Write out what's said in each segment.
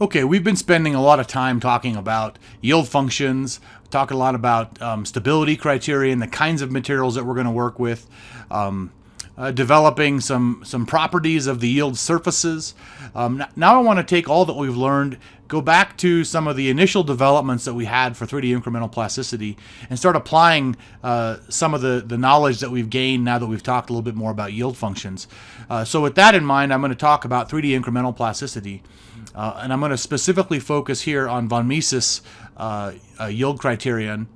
Okay, we've been spending a lot of time talking about yield functions, talking a lot about stability criteria and the kinds of materials that we're going to work with, developing some properties of the yield surfaces. Now I want to take all that we've learned, go back to some of the initial developments that we had for 3D incremental plasticity, and start applying some of the knowledge that we've gained now that we've talked a little bit more about yield functions. So with that in mind, I'm going to talk about 3D incremental plasticity. And I'm going to specifically focus here on von Mises yield criterion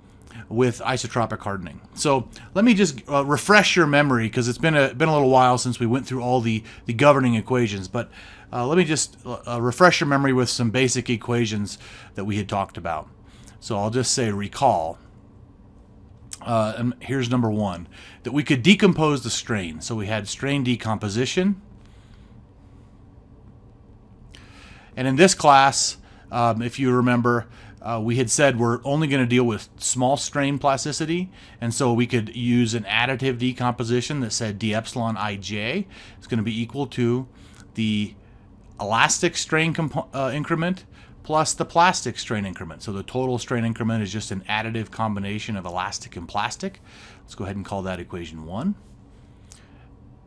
with isotropic hardening. So let me just refresh your memory, because it's been a little while since we went through all the governing equations. But let me just refresh your memory with some basic equations that we had talked about. So I'll just say recall. And here's number one, that we could decompose the strain. So we had strain decomposition. And in this class, if you remember, we had said we're only going to deal with small strain plasticity, and so we could use an additive decomposition that said d epsilon ij is going to be equal to the elastic strain increment plus the plastic strain increment. So the total strain increment is just an additive combination of elastic and plastic. Let's go ahead and call that equation 1.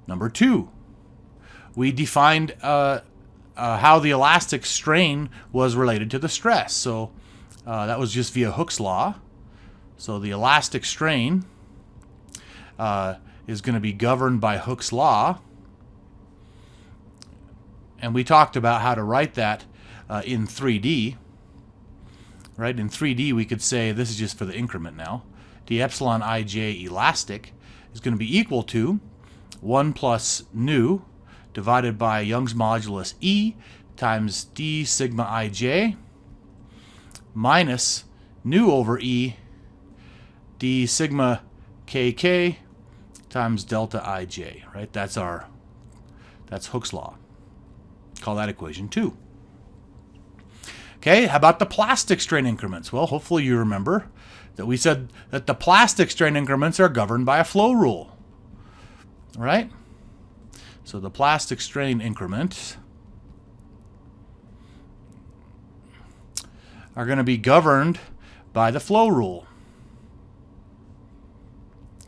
Number 2, we defined how the elastic strain was related to the stress. So that was just via Hooke's law. So the elastic strain is going to be governed by Hooke's law. And we talked about how to write that in 3D. Right? In 3D, we could say, this is just for the increment now, d epsilon ij elastic is going to be equal to 1 plus nu divided by Young's modulus E times d sigma ij minus nu over E d sigma kk times delta ij, right? That's Hooke's law. Call that equation 2. Okay, how about the plastic strain increments? Well, hopefully you remember that we said that the plastic strain increments are governed by a flow rule, right? So the plastic strain increments are going to be governed by the flow rule.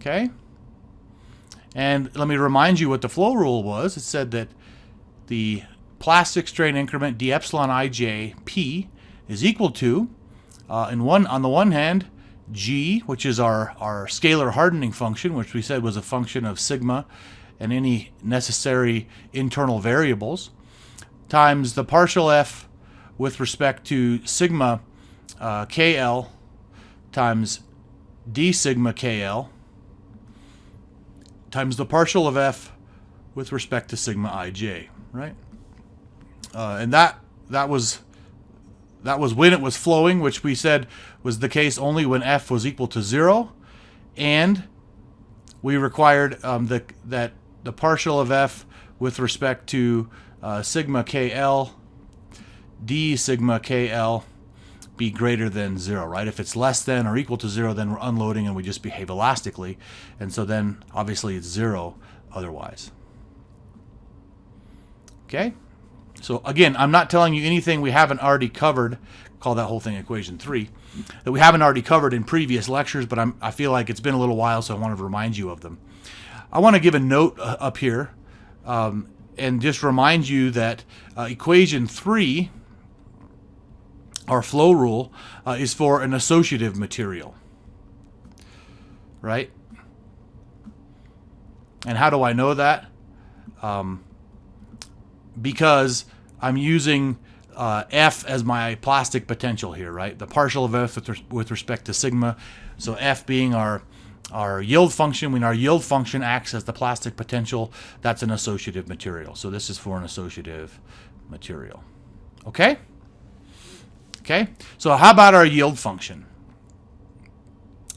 Okay? And let me remind you what the flow rule was. It said that the plastic strain increment d epsilon ij p is equal to, on the one hand, g, which is our scalar hardening function, which we said was a function of sigma and any necessary internal variables, times the partial f with respect to sigma kl times d sigma kl times the partial of f with respect to sigma ij, right? And that was when it was flowing, which we said was the case only when f was equal to 0, and we required that the partial of f with respect to sigma kl d sigma kl be greater than 0, right? If it's less than or equal to 0, then we're unloading and we just behave elastically, and so then obviously it's 0 otherwise. Okay? So again, I'm not telling you anything we haven't already covered, call that whole thing equation 3, that we haven't already covered in previous lectures, but I feel like it's been a little while, so I wanted to remind you of them. I want to give a note up here and just remind you that equation 3, our flow rule, is for an associative material, right? And how do I know that? Because I'm using F as my plastic potential here, right? The partial of F with respect to sigma. So F being our yield function. When our yield function acts as the plastic potential, that's an associative material. So this is for an associative material. Okay? Okay? So how about our yield function?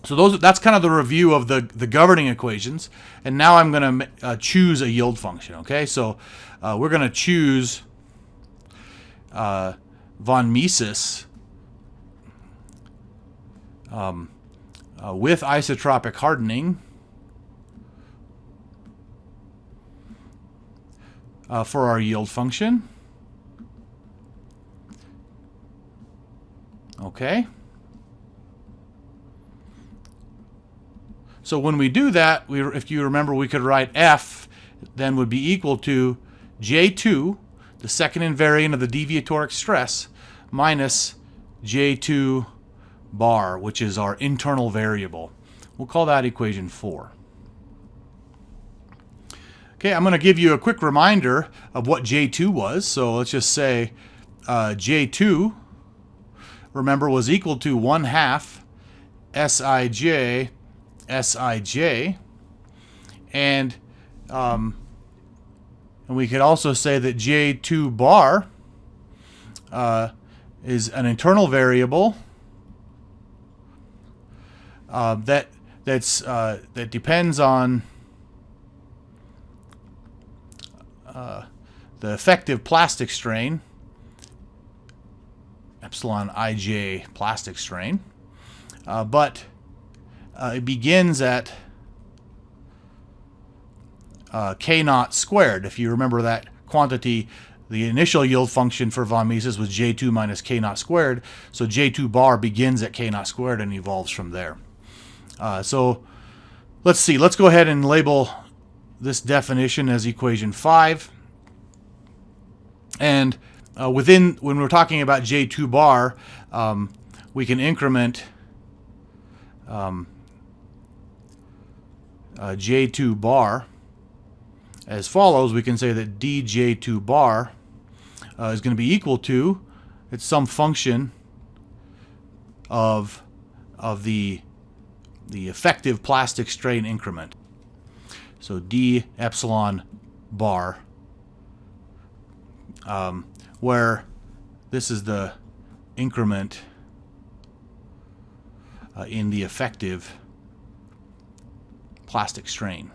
So that's kind of the review of the governing equations. And now I'm going to choose a yield function. Okay? So we're going to choose von Mises with isotropic hardening for our yield function. Okay? So when we do that, if you remember, we could write F then would be equal to J2, the second invariant of the deviatoric stress, minus J2 bar, which is our internal variable. We'll call that equation 4. Okay, I'm going to give you a quick reminder of what J2 was. So let's just say J2, remember, was equal to 1/2 Sij Sij, and we could also say that J2 bar is an internal variable that depends on the effective plastic strain, epsilon ij plastic strain, but it begins at K naught squared. If you remember that quantity, the initial yield function for von Mises was J2 minus K naught squared, so J2 bar begins at K naught squared and evolves from there. So let's see. Let's go ahead and label this definition as equation 5. And when we're talking about J2 bar, we can increment J2 bar as follows. We can say that dJ2 bar is going to be equal to, it's some function of the effective plastic strain increment. So d epsilon bar, where this is the increment in the effective plastic strain.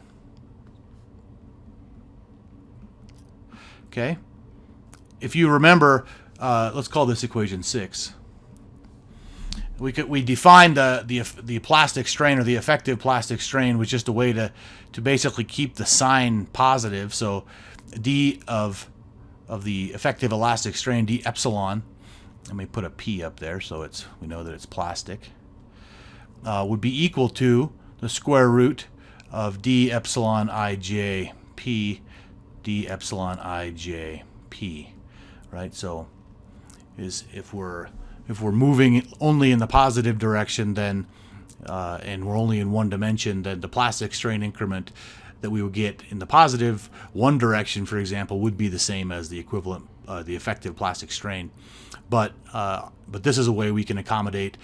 Okay? If you remember, let's call this equation 6. We defined the plastic strain, or the effective plastic strain, was just a way to basically keep the sign positive. So d of the effective elastic strain, d epsilon, let me put a p up there so we know that it's plastic, would be equal to the square root of d epsilon ij p d epsilon ij p, right? So if we're moving only in the positive direction, then and we're only in one dimension, then the plastic strain increment that we would get in the positive one direction, for example, would be the same as the equivalent, the effective plastic strain. But this is a way we can accommodate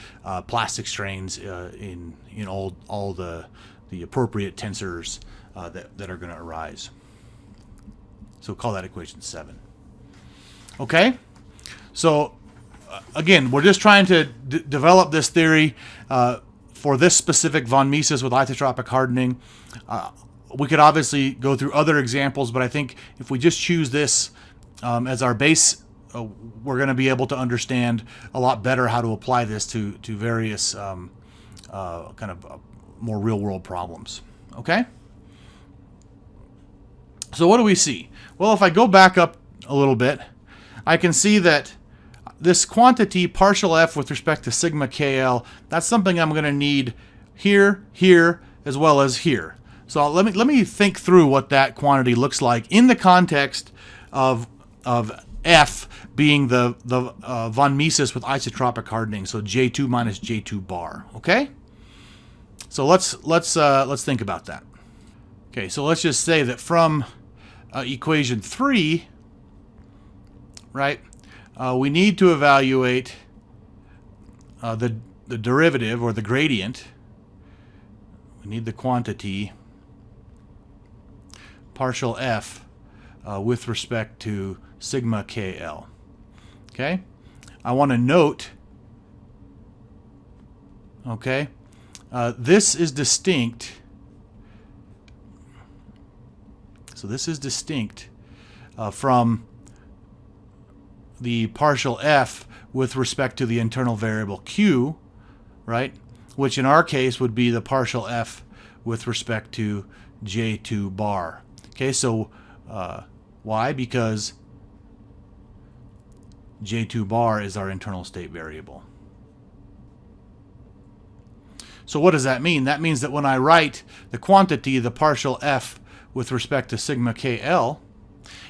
plastic strains in all the appropriate tensors that are going to arise. So call that equation 7. Okay, so again, we're just trying to develop this theory for this specific von Mises with isotropic hardening. We could obviously go through other examples, but I think if we just choose this as our base, we're going to be able to understand a lot better how to apply this to various kind of more real-world problems. Okay? So what do we see? Well, if I go back up a little bit, I can see that this quantity, partial f with respect to sigma KL, that's something I'm going to need here, here, as well as here. So let me think through what that quantity looks like in the context of f being the von Mises with isotropic hardening, so J2 minus J2 bar. Okay? So let's think about that. Okay, so let's just say that from equation 3, right? We need to evaluate the derivative, or the gradient. We need the quantity partial f with respect to sigma KL. Okay? I want to note, okay, this is distinct. So this is distinct from the partial f with respect to the internal variable q, right? Which in our case would be the partial f with respect to J2 bar. Okay, so why? Because J2 bar is our internal state variable. So what does that mean? That means that when I write the quantity, the partial f with respect to sigma KL,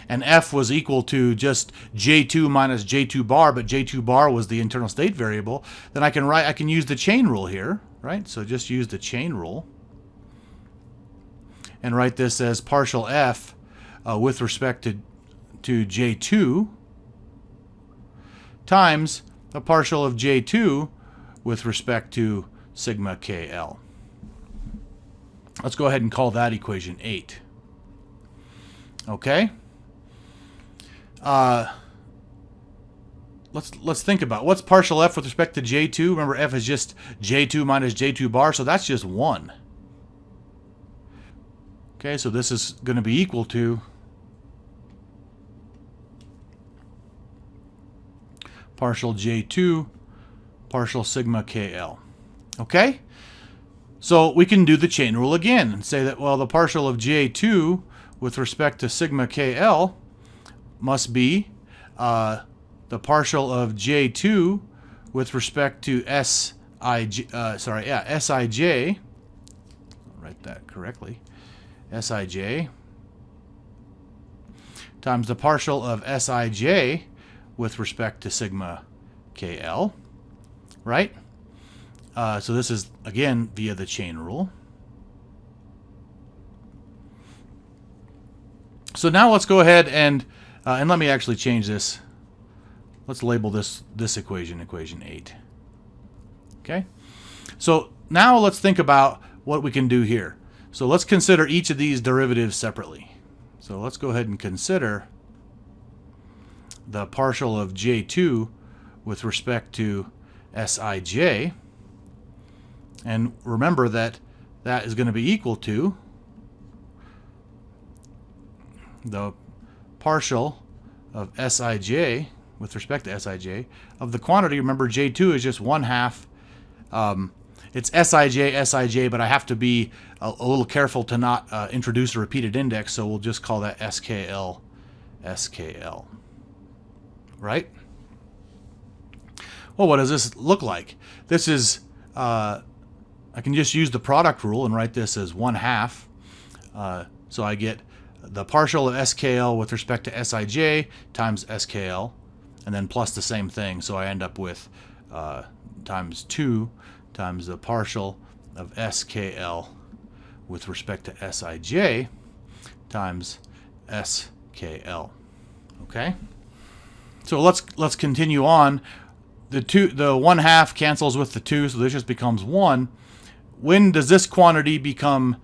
and f was equal to just J2 minus J2 bar, but J2 bar was the internal state variable, then I can use the chain rule here, right? So just use the chain rule and write this as partial f with respect to J2 times the partial of J2 with respect to sigma KL. Let's go ahead and call that equation 8. Okay? Let's think about what's partial f with respect to J2. Remember, f is just J2 minus J2 bar, so that's just 1. Okay, so this is going to be equal to partial J2 partial sigma KL. Okay? So we can do the chain rule again and say that, well, the partial of J2 with respect to sigma KL must be the partial of J2 with respect to Sij. I'll write that correctly. Sij times the partial of Sij with respect to sigma KL, right? So this is, again, via the chain rule. So now let's go ahead and let me actually change this. Let's label this equation 8. Okay? So now let's think about what we can do here. So let's consider each of these derivatives separately. So let's go ahead and consider the partial of J2 with respect to Sij. And remember that that is going to be equal to the partial of Sij with respect to Sij of the quantity. Remember, J2 is just 1/2. It's Sij, but I have to be a little careful to not introduce a repeated index, so we'll just call that SKL. Right? Well, what does this look like? This is, I can just use the product rule and write this as 1/2. So I get the partial of SKL with respect to Sij times SKL, and then plus the same thing. So I end up with times 2 times the partial of SKL with respect to Sij times SKL. Okay? So let's continue on. The 1/2 cancels with the 2, so this just becomes 1. When does this quantity become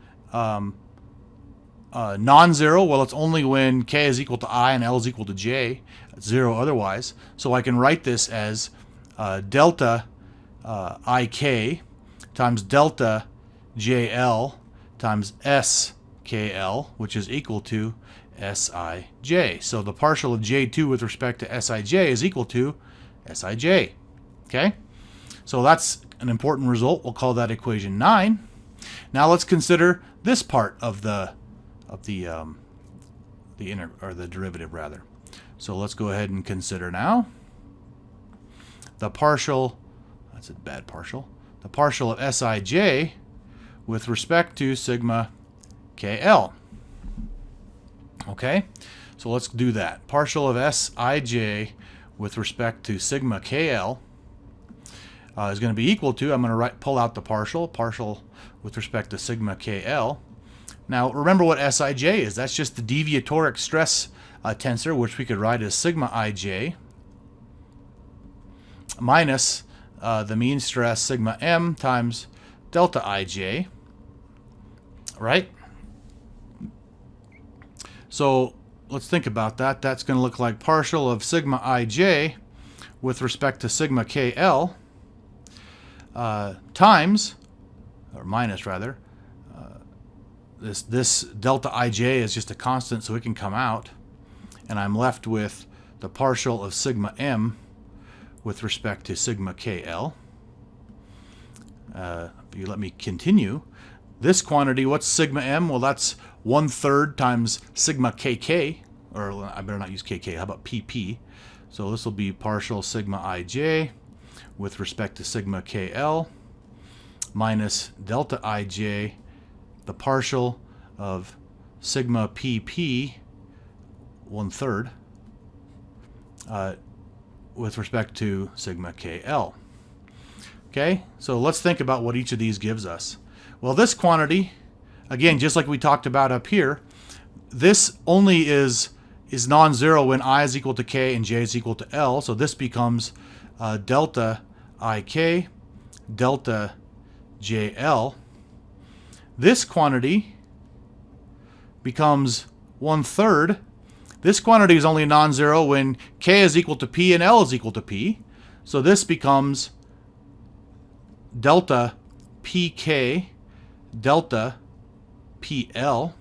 non-zero? Well, it's only when k is equal to I and L is equal to j. It's 0 otherwise. So I can write this as delta ik times delta jl times skl, which is equal to Sij. So the partial of J2 with respect to Sij is equal to Sij. Okay? So that's an important result. We'll call that equation 9. Now let's consider this part of the derivative rather. So let's go ahead and consider now the partial, that's a bad partial, the partial of Sij with respect to sigma KL. Okay, so let's do that. Partial of Sij with respect to sigma KL is going to be equal to, I'm going to pull out the partial with respect to sigma KL. Now remember what Sij is. That's just the deviatoric stress tensor, which we could write as sigma ij minus the mean stress sigma m times delta ij, right? So let's think about that. That's going to look like partial of sigma ij with respect to sigma KL times, or minus rather, this delta ij is just a constant, so it can come out, and I'm left with the partial of sigma m with respect to sigma KL. If you let me continue, this quantity, what's sigma m? Well, that's 1/3 times sigma kk, or I better not use kk, how about pp? So this will be partial sigma ij with respect to sigma KL minus delta ij, the partial of sigma pp, 1/3, with respect to sigma kl. Okay, so let's think about what each of these gives us. Well, this quantity, again, just like we talked about up here, this only is non-zero when I is equal to k and j is equal to l, so this becomes delta ik, delta jl. This quantity becomes 1/3. This quantity is only non-zero when k is equal to p and l is equal to p, so this becomes delta pk, delta pl,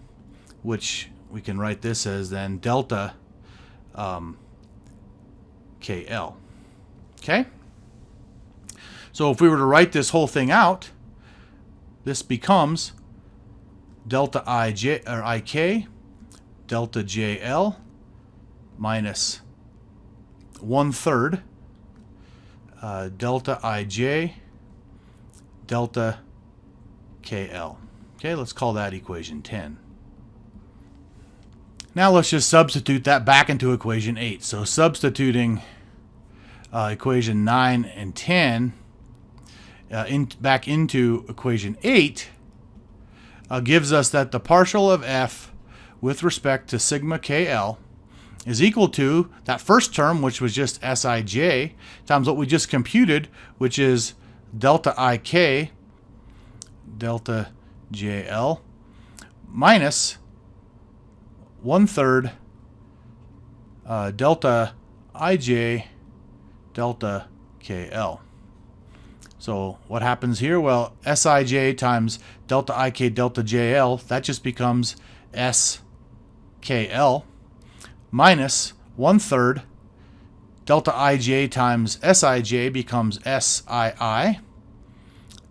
which we can write this as then delta kl. Okay? So if we were to write this whole thing out, this becomes delta ik, delta jl minus 1/3 delta ij, delta kl. Okay, let's call that equation 10. Now let's just substitute that back into equation 8. So substituting equation 9 and 10 back into equation 8 gives us that the partial of f with respect to sigma kl is equal to that first term, which was just Sij, times what we just computed, which is delta ik, delta jl, minus 1/3 delta ij, delta kl. So what happens here? Well, Sij times delta ik, delta jl, that just becomes skl minus 1/3 delta ij times Sij becomes Sii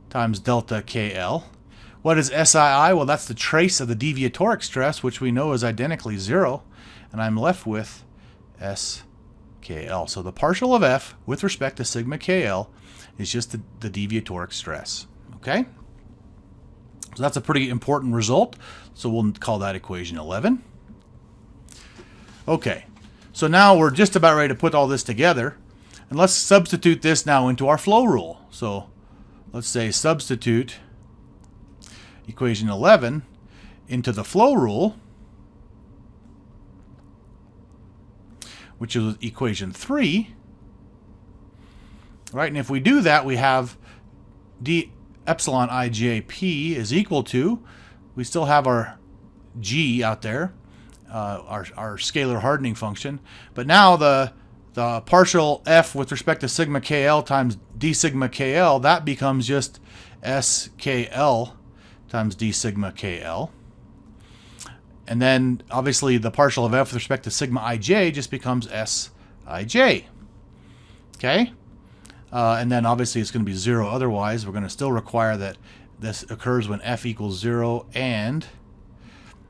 times delta kl. What is Sii? Well, that's the trace of the deviatoric stress, which we know is identically 0, and I'm left with skl. So the partial of f with respect to sigma kl is just the deviatoric stress. Okay? So that's a pretty important result, so we'll call that equation 11. Okay, so now we're just about ready to put all this together, and let's substitute this now into our flow rule. So let's say substitute equation 11 into the flow rule, which is equation 3. Right, and if we do that, we have d epsilon ijp is equal to, we still have our g out there, our scalar hardening function, but now the partial f with respect to sigma kl times d sigma kl, that becomes just skl times d sigma kl. And then obviously the partial of f with respect to sigma ij just becomes sij. Okay? And then obviously it's going to be 0 otherwise. We're going to still require that this occurs when f equals 0, and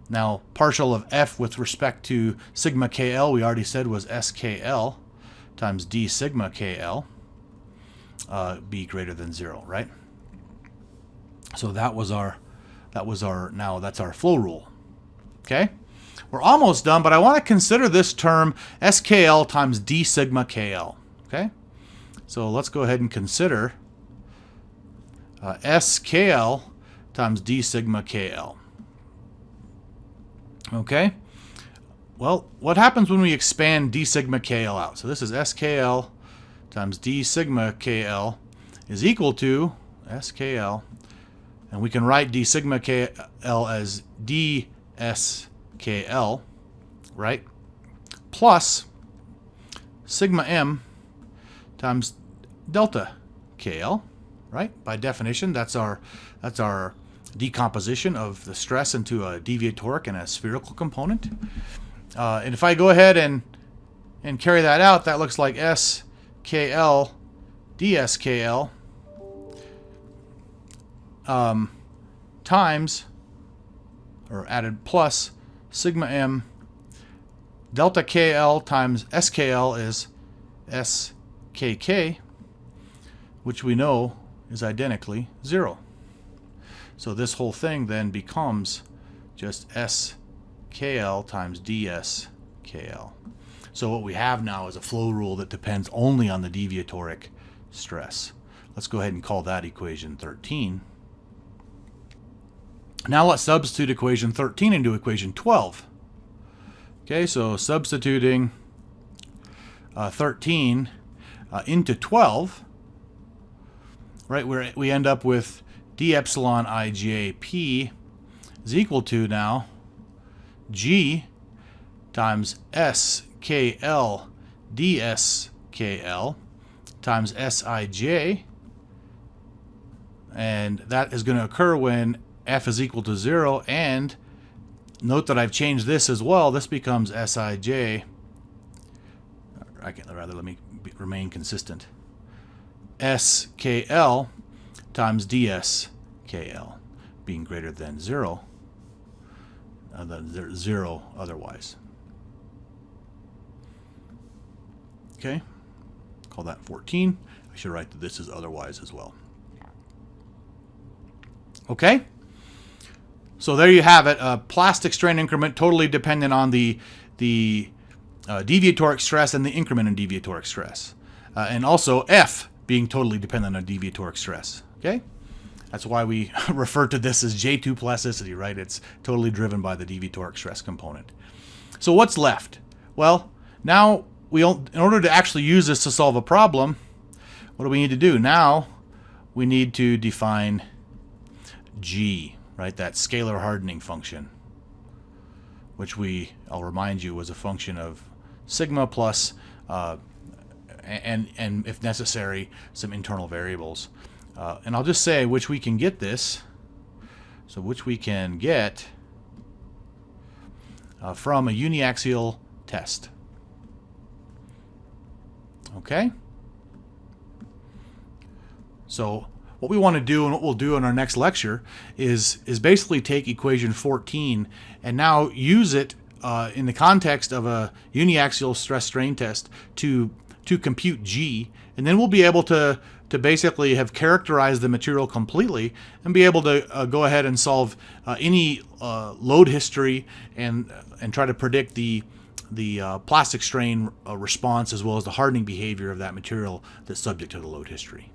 now partial of f with respect to sigma kl, we already said was skl times d sigma kl, be greater than 0, right? So that's our flow rule. Okay? We're almost done, but I want to consider this term skl times d sigma kl. Okay? So let's go ahead and consider skl times d sigma kl. Okay? Well, what happens when we expand d sigma kl out? So this is skl times d sigma kl is equal to skl, and we can write d sigma kl as d skl, right? Plus sigma m times delta kl, right? By definition, that's our decomposition of the stress into a deviatoric and a spherical component. And if I go ahead and carry that out, that looks like skl dskl times, or added plus, sigma m delta kl times skl is skk, which we know is identically 0. So this whole thing then becomes just SKL times DSKL. So what we have now is a flow rule that depends only on the deviatoric stress. Let's go ahead and call that equation 13. Now let's substitute equation 13 into equation 12. Okay, so substituting 13 into 12, right, where we end up with d epsilon ijp is equal to now G times SKL DSKL times Sij, and that is going to occur when F is equal to 0, and note that I've changed this as well. This becomes Sij, let me remain consistent, SKL times DSKL being greater than 0, than 0 otherwise. Okay, call that 14. I should write that this is otherwise as well. Okay, so there you have it. A plastic strain increment totally dependent on the deviatoric stress and the increment in deviatoric stress. And also F being totally dependent on deviatoric stress. Okay, that's why we refer to this as J2 plasticity, right? It's totally driven by the deviatoric stress component. So what's left? Well, now in order to actually use this to solve a problem, what do we need to do? Now we need to define G, right? That scalar hardening function, which I'll remind you, was a function of sigma plus and if necessary some internal variables. And I'll just say which we can get this. So which we can get from a uniaxial test. Okay? So what we want to do, and what we'll do in our next lecture, is basically take equation 14 and now use it in the context of a uniaxial stress strain test to compute G, and then we'll be able to basically have characterized the material completely and be able to go ahead and solve any load history and try to predict the plastic strain response as well as the hardening behavior of that material that's subject to the load history.